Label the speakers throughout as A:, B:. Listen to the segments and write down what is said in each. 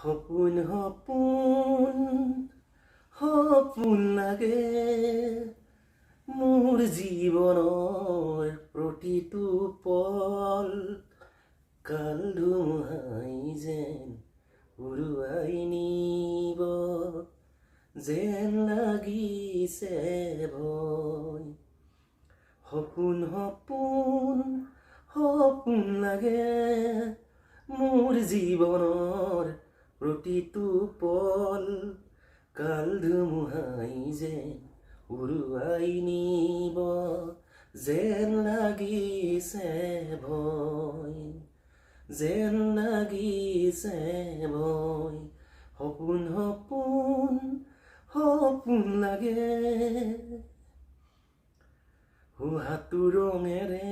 A: সপোন সপোন সপোন লাগে মোৰ জীৱনৰ প্ৰতিটো পল কাল ধুমুহাই যেন উৰুৱাই নিব যেন লাগিছে ভয় সপোন সপোন সপোন লাগে মোৰ জীৱনৰ প্ৰতিটো পল কাল ধুমুহাই যেন উৰুৱাই নিব যেন লাগিছে ভয় যেন লাগিছে ভয় সপোন সপোন সপোন লাগে হাতু ৰঙেৰে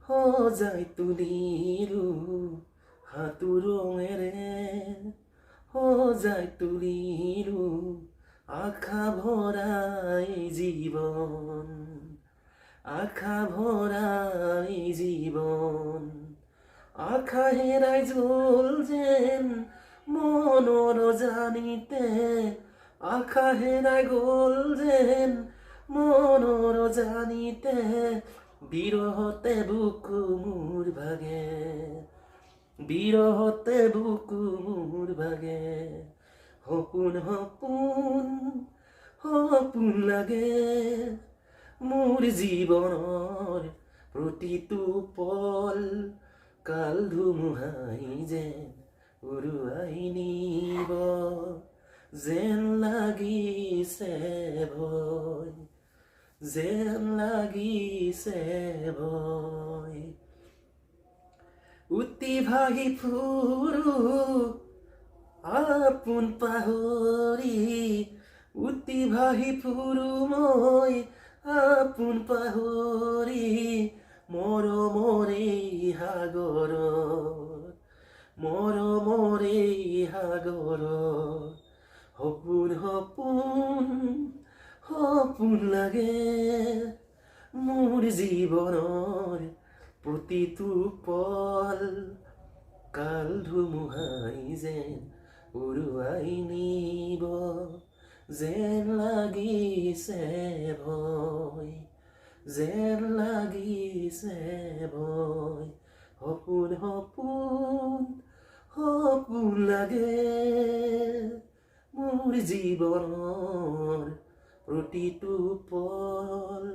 A: সজাই তুলিলো হাতু ৰঙেৰে সজাই তুলিলো আশা ভৰাই জীৱন আশা ভৰাই জীৱন আশা হেৰাই গ'ল যেন মনৰ জানিতে আশা হেৰাই গ'ল যেন মনৰ জানিতে বিৰহতে বুকু মোৰ ভাগে বিৰহতে বুকু মোৰ ভাগে সপোন সপোন সপোন লাগে মোৰ জীৱনৰ প্ৰতিটো পল কাল ধুমুহাই যেন উৰুৱাই নিব যেন লাগিছে ভয় যেন লাগিছে ভয় উটি ভাহি ফুৰো আপোন পাহৰি উটি ভাহি ফুৰো মই আপোন পাহৰি মৰমৰে সাগৰত মৰমৰে সাগৰত সপোন সপোন সপোন লাগে মোৰ জীৱনৰ প্ৰতিটো পল কাল ধুমুহাই যেন উৰুৱাই নিব যেন লাগিছে ভয় যেন লাগিছে ভয় সপোন সপোন সপোন লাগে মোৰ জীৱনৰ প্ৰতিটো পল